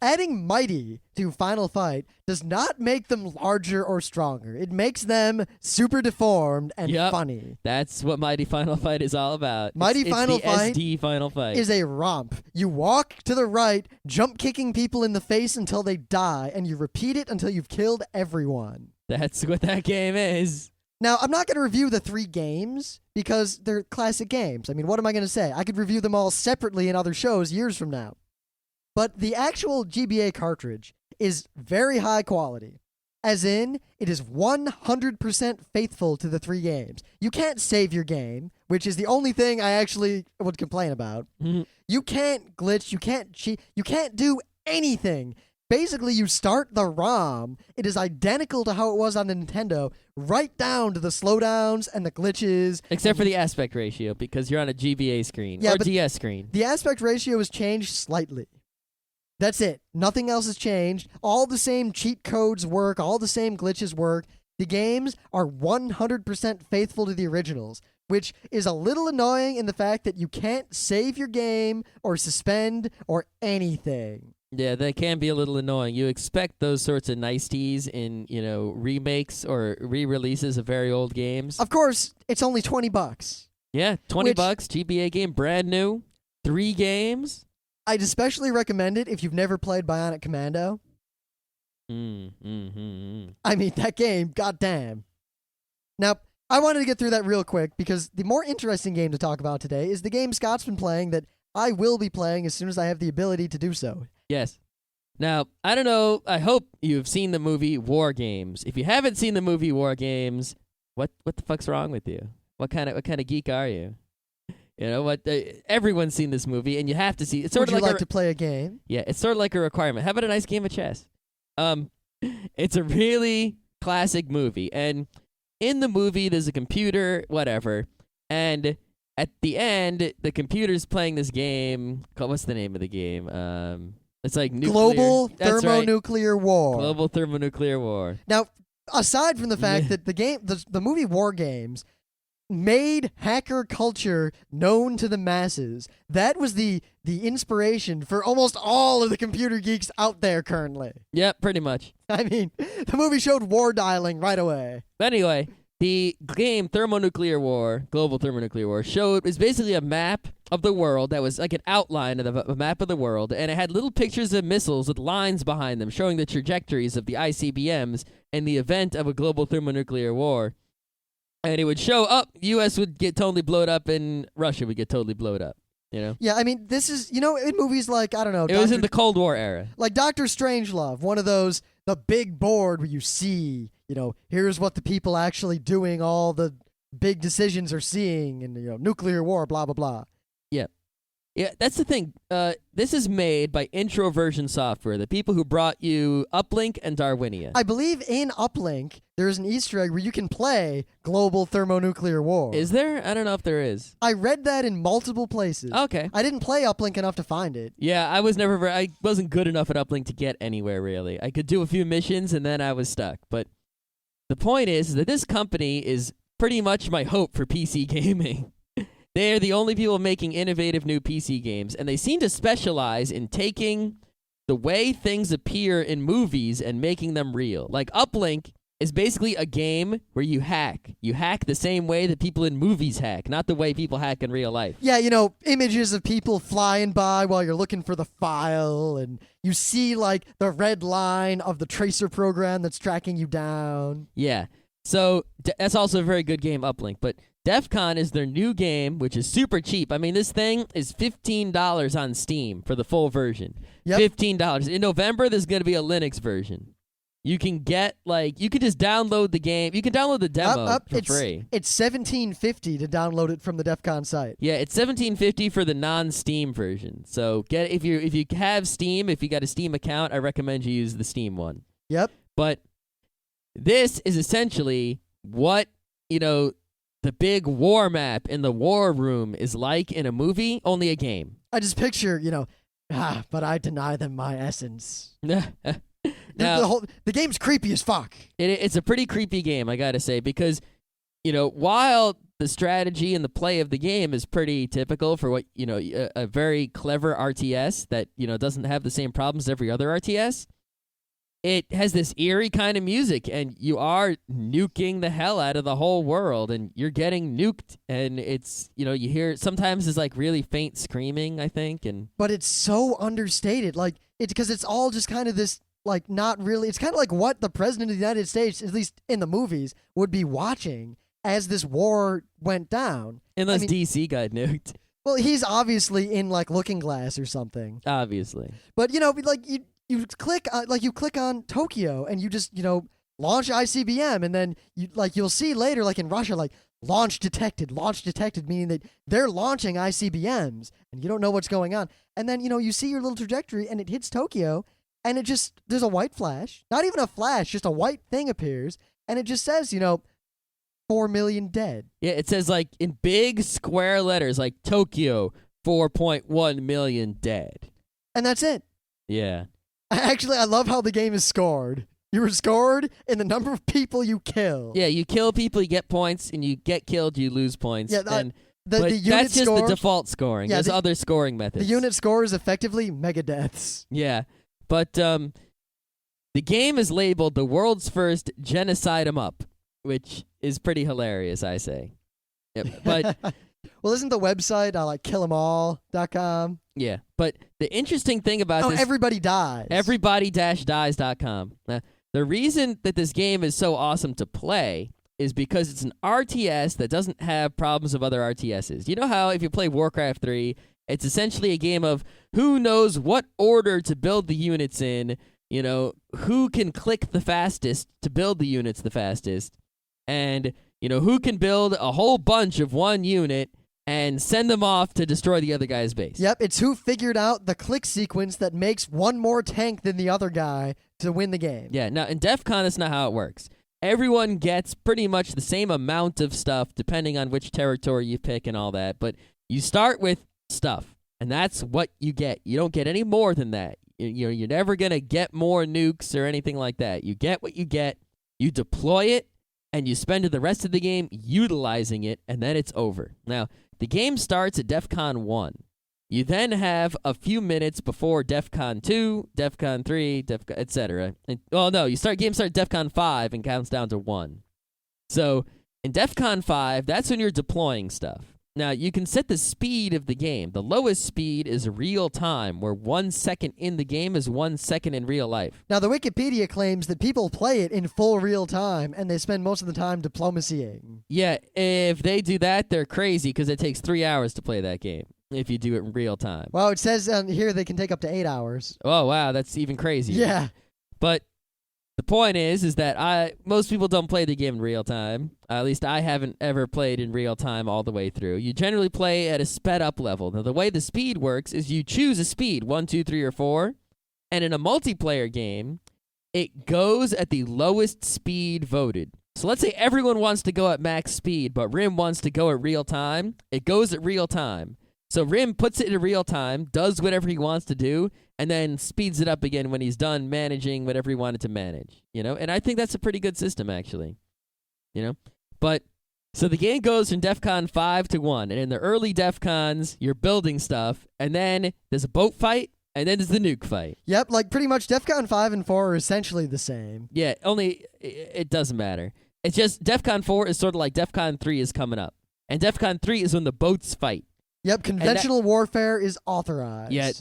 Adding Mighty to Final Fight does not make them larger or stronger. It makes them super deformed and funny. That's what Mighty Final Fight is all about. It's Final Fight SD Final Fight is a romp. You walk to the right, jump kicking people in the face until they die, and you repeat it until you've killed everyone. That's what that game is. Now, I'm not going to review the 3 games because they're classic games. I mean, what am I going to say? I could review them all separately in other shows years from now. But the actual GBA cartridge is very high quality. As in, it is 100% faithful to the 3 games. You can't save your game, which is the only thing I actually would complain about. Mm-hmm. You can't glitch, you can't cheat, you can't do anything. Basically, you start the ROM. It is identical to how it was on the Nintendo, right down to the slowdowns and the glitches. Except for the aspect ratio, because you're on a GBA screen or DS screen. The aspect ratio has changed slightly. That's it. Nothing else has changed. All the same cheat codes work. All the same glitches work. The games are 100% faithful to the originals, which is a little annoying in the fact that you can't save your game or suspend or anything. Yeah, that can be a little annoying. You expect those sorts of niceties in, remakes or re-releases of very old games. Of course, it's only $20. Yeah, $20, GBA game, brand new, 3 games. I'd especially recommend it if you've never played Bionic Commando. I mean, that game, goddamn. Now, I wanted to get through that real quick because the more interesting game to talk about today is the game Scott's been playing that I will be playing as soon as I have the ability to do so. Yes. Now, I don't know, I hope you've seen the movie War Games. If you haven't seen the movie War Games, what the fuck's wrong with you? What kind of geek are you? You know what? Everyone's seen this movie, and you have to see. It's sort Would of you like to play a game? Yeah, it's sort of like a requirement. How about a nice game of chess? It's a really classic movie, and in the movie, there's a computer, whatever, and at the end, the computer's playing this game. What's the name of the game? It's like nuclear. Global Thermonuclear War. Global Thermonuclear War. Now, aside from the fact that the movie War Games made hacker culture known to the masses, that was the inspiration for almost all of the computer geeks out there currently. Yep, pretty much. I mean, the movie showed war dialing right away. But anyway, The game Thermonuclear War, Global Thermonuclear War, is basically a map of the world that was like an outline of a map of the world, and it had little pictures of missiles with lines behind them showing the trajectories of the ICBMs in the event of a global thermonuclear war. And it would show up, U.S. would get totally blown up, and Russia would get totally blown up. You know? Yeah, I mean, this is, in movies like, I don't know. It was in the Cold War era. Like Dr. Strangelove, one of those, the big board where you see, here's what the people actually doing, all the big decisions are seeing, and, nuclear war, blah, blah, blah. Yeah. Yeah, that's the thing. This is made by Introversion Software, the people who brought you Uplink and Darwinia. I believe in Uplink, there's an Easter egg where you can play Global Thermonuclear War. Is there? I don't know if there is. I read that in multiple places. Okay. I didn't play Uplink enough to find it. Yeah, I wasn't good enough at Uplink to get anywhere, really. I could do a few missions, and then I was stuck. But the point is that this company is pretty much my hope for PC gaming. They're the only people making innovative new PC games, and they seem to specialize in taking the way things appear in movies and making them real. Like Uplink is basically a game where you hack. You hack the same way that people in movies hack, not the way people hack in real life. Yeah, images of people flying by while you're looking for the file, and you see, like, the red line of the tracer program that's tracking you down. Yeah. So that's also a very good game, Uplink, but DEFCON is their new game, which is super cheap. I mean, this thing is $15 on Steam for the full version. Yep. $15. In November, there's going to be a Linux version. You can you could just download the game. You can download the demo for free. It's $17.50 to download it from the DEFCON site. Yeah, it's $17.50 for the non-Steam version. So if you have Steam, if you got a Steam account, I recommend you use the Steam one. Yep. But this is essentially what, the big war map in the war room is like in a movie, only a game. I just picture, but I deny them my essence. Now, the game's creepy as fuck. It's a pretty creepy game, I gotta say, because, while the strategy and the play of the game is pretty typical for what, a very clever RTS that, doesn't have the same problems as every other RTS, it has this eerie kind of music, and you are nuking the hell out of the whole world, and you're getting nuked, and it's, you hear sometimes it's like really faint screaming, I think, but it's so understated, like because it's all just kind of this, like, not really. It's kind of like what the president of the United States, at least in the movies, would be watching as this war went down. Unless DC got nuked. Well, he's obviously in, like, Looking Glass or something. Obviously. But like you click on Tokyo, and you just launch ICBM, and then you'll see later, like in Russia, like launch detected, meaning that they're launching ICBMs, and you don't know what's going on. And then you see your little trajectory, and it hits Tokyo, and there's a white flash, not even a flash, just a white thing appears, and it just says 4 million dead. Yeah, it says, like, in big square letters, like Tokyo 4.1 million dead, and that's it. Yeah. Actually, I love how the game is scored. You were scored in the number of people you kill. Yeah, you kill people, you get points, and you get killed, you lose points. Yeah, but the unit that's just score, the default scoring. Yeah, There's other scoring methods. The unit score is effectively megadeaths. Yeah, but the game is labeled the world's first genocide 'em up, which is pretty hilarious, I say. Yep. But well, isn't the website like killemall.com? Yeah, but the interesting thing about this... everybody dies. Everybody-dies.com. The reason that this game is so awesome to play is because it's an RTS that doesn't have problems of other RTSs. You know how if you play Warcraft 3, it's essentially a game of who knows what order to build the units in, who can click the fastest to build the units the fastest, and, who can build a whole bunch of one unit and send them off to destroy the other guy's base. Yep, it's who figured out the click sequence that makes one more tank than the other guy to win the game. Yeah, now in DEFCON, that's not how it works. Everyone gets pretty much the same amount of stuff depending on which territory you pick and all that, but you start with stuff, and that's what you get. You don't get any more than that. You're never going to get more nukes or anything like that. You get what you get, you deploy it, and you spend the rest of the game utilizing it, and then it's over. Now, the game starts at DEFCON 1. You then have a few minutes before DEFCON 2, DEFCON 3, etc. Game starts at DEFCON 5 and counts down to 1. So In DEFCON 5, that's when you're deploying stuff. Now, you can set the speed of the game. The lowest speed is real time, where 1 second in the game is 1 second in real life. Now, the Wikipedia claims that people play it in full real time, and they spend most of the time diplomacying. Yeah, if they do that, they're crazy, because it takes 3 hours to play that game if you do it in real time. Well, it says here they can take up to 8 hours. Oh, wow, that's even crazier. Yeah. But the point is that most people don't play the game in real time. At least I haven't ever played in real time all the way through. You generally play at a sped up level. Now, the way the speed works is you choose a speed, 1, 2, 3, or 4. And in a multiplayer game, it goes at the lowest speed voted. So let's say everyone wants to go at max speed, but Rim wants to go at real time. It goes at real time. So Rim puts it in real time, does whatever he wants to do, and then speeds it up again when he's done managing whatever he wanted to manage, And I think that's a pretty good system, actually, But, so the game goes from DEFCON 5 to 1, and in the early DEFCONs, you're building stuff, and then there's a boat fight, and then there's the nuke fight. Yep, like pretty much DEFCON 5 and 4 are essentially the same. Yeah, only it doesn't matter. It's just DEFCON 4 is sort of like DEFCON 3 is coming up, and DEFCON 3 is when the boats fight. Yep, conventional warfare is authorized. Yeah,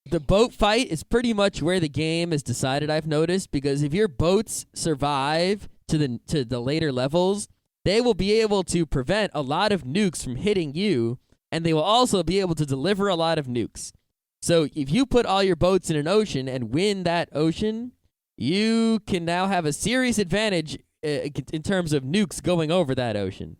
the boat fight is pretty much where the game is decided, I've noticed, because if your boats survive to the later levels, they will be able to prevent a lot of nukes from hitting you, and they will also be able to deliver a lot of nukes. So if you put all your boats in an ocean and win that ocean, you can now have a serious advantage in terms of nukes going over that ocean.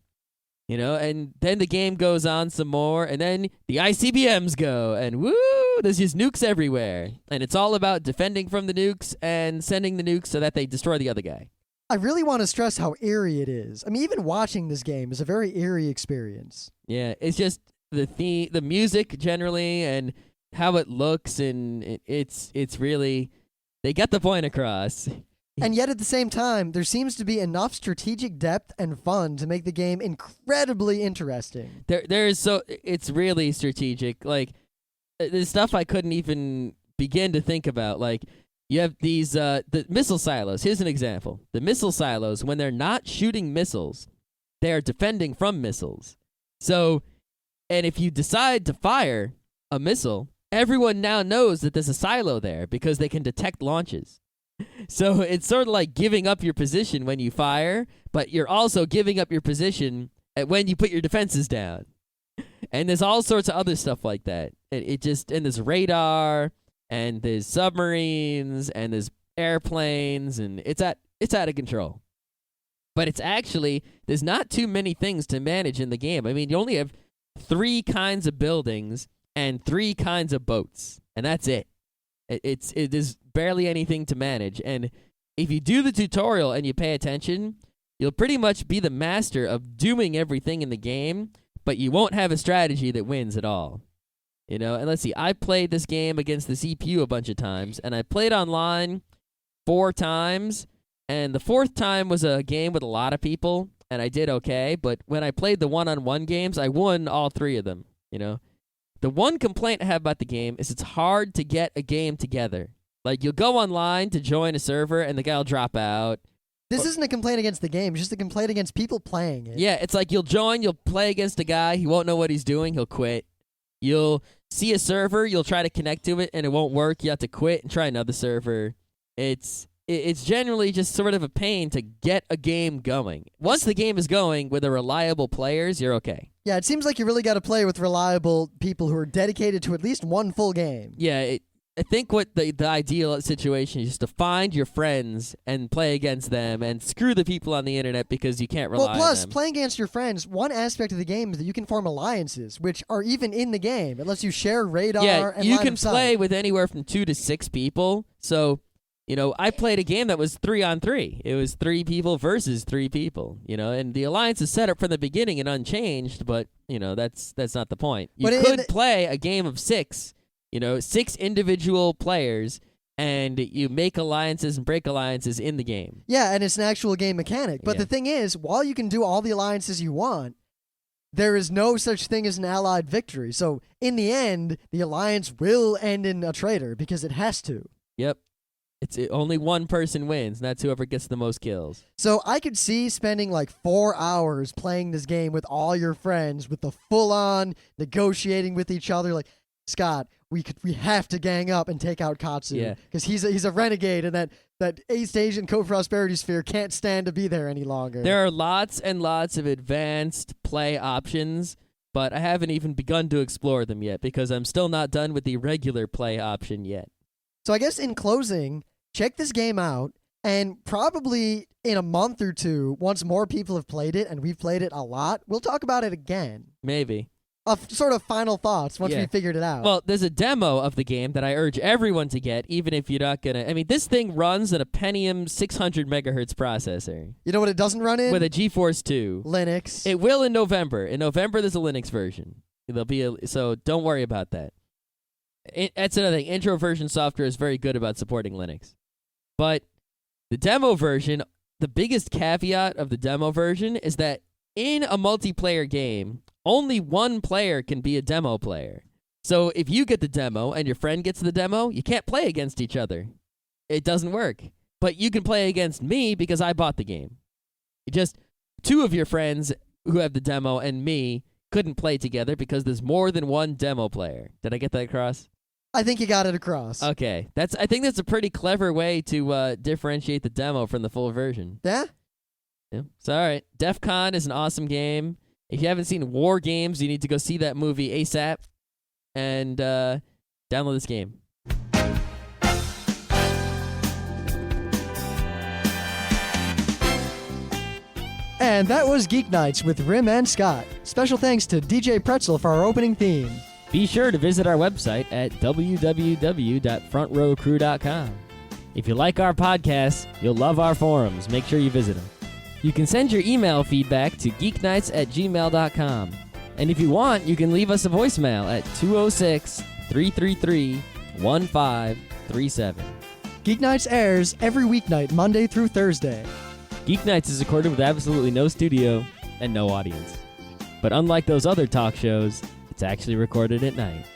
And then the game goes on some more, and then the ICBMs go, and woo, there's just nukes everywhere. And it's all about defending from the nukes and sending the nukes so that they destroy the other guy. I really want to stress how eerie it is. I mean, even watching this game is a very eerie experience. Yeah, it's just the music generally, and how it looks, and it's really, they get the point across. And yet at the same time, there seems to be enough strategic depth and fun to make the game incredibly interesting. It's really strategic. Like, there's stuff I couldn't even begin to think about. Like, you have these, the missile silos. Here's an example. The missile silos, when they're not shooting missiles, they are defending from missiles. So, and if you decide to fire a missile, everyone now knows that there's a silo there because they can detect launches. So it's sort of like giving up your position when you fire, but you're also giving up your position when you put your defenses down. And there's all sorts of other stuff like that. And there's radar, and there's submarines, and there's airplanes, and it's out of control. But there's not too many things to manage in the game. I mean, you only have 3 kinds of buildings and 3 kinds of boats, and that's it. It is barely anything to manage, and if you do the tutorial and you pay attention, you'll pretty much be the master of doing everything in the game, but you won't have a strategy that wins at all. And let's see, I played this game against the CPU a bunch of times, and I played online 4 times, and the 4th time was a game with a lot of people, and I did okay, but when I played the one-on-one games, I won all 3 of them, The one complaint I have about the game is it's hard to get a game together. Like, you'll go online to join a server, and the guy will drop out. This isn't a complaint against the game. It's just a complaint against people playing it. Yeah, it's like you'll play against a guy, he won't know what he's doing, he'll quit. You'll see a server, you'll try to connect to it, and it won't work. You have to quit and try another server. It's generally just sort of a pain to get a game going. Once the game is going with reliable players, you're okay. Yeah, it seems like you really got to play with reliable people who are dedicated to at least one full game. Yeah, I think what the ideal situation is just to find your friends and play against them and screw the people on the internet because you can't rely on them. Well, plus, playing against your friends, one aspect of the game is that you can form alliances, which are even in the game. It lets you share radar and you line can of sight. play with anywhere from 2 to 6 people. So, I played a game that was 3-on-3. It was 3 people versus 3 people, and the alliance is set up from the beginning and unchanged, but, that's not the point. You could play a game of 6, 6 individual players, and you make alliances and break alliances in the game. Yeah, and it's an actual game mechanic. But the thing is, while you can do all the alliances you want, there is no such thing as an allied victory. So, in the end, the alliance will end in a traitor because it has to. Yep. Only one person wins, and that's whoever gets the most kills. So I could see spending like 4 hours playing this game with all your friends, with the full-on negotiating with each other. Like, Scott, we have to gang up and take out Katsu because he's a renegade, and that East Asian co-prosperity sphere can't stand to be there any longer. There are lots and lots of advanced play options, but I haven't even begun to explore them yet because I'm still not done with the regular play option yet. So I guess in closing, check this game out, and probably in a month or two, once more people have played it, and we've played it a lot, we'll talk about it again. Maybe. Sort of final thoughts once we figured it out. Well, there's a demo of the game that I urge everyone to get, even if you're not going to... I mean, this thing runs on a Pentium 600 megahertz processor. You know what it doesn't run in? With a GeForce 2. Linux. It will in November. In November, there's a Linux version. So don't worry about that. That's another thing. Intro version software is very good about supporting Linux. But the demo version, the biggest caveat of the demo version is that in a multiplayer game, only one player can be a demo player. So if you get the demo and your friend gets the demo, you can't play against each other. It doesn't work. But you can play against me because I bought the game. Just two of your friends who have the demo and me couldn't play together because there's more than one demo player. Did I get that across? I think you got it across. Okay. I think that's a pretty clever way to differentiate the demo from the full version. Yeah? Yeah. So, all right. DEFCON is an awesome game. If you haven't seen War Games, you need to go see that movie ASAP and download this game. And that was Geeknights with Rim and Scott. Special thanks to DJ Pretzel for our opening theme. Be sure to visit our website at www.frontrowcrew.com. If you like our podcast, you'll love our forums. Make sure you visit them. You can send your email feedback to geeknights@gmail.com. And if you want, you can leave us a voicemail at 206-333-1537. Geeknights airs every weeknight, Monday through Thursday. Geeknights is recorded with absolutely no studio and no audience. But unlike those other talk shows, it's actually recorded at night.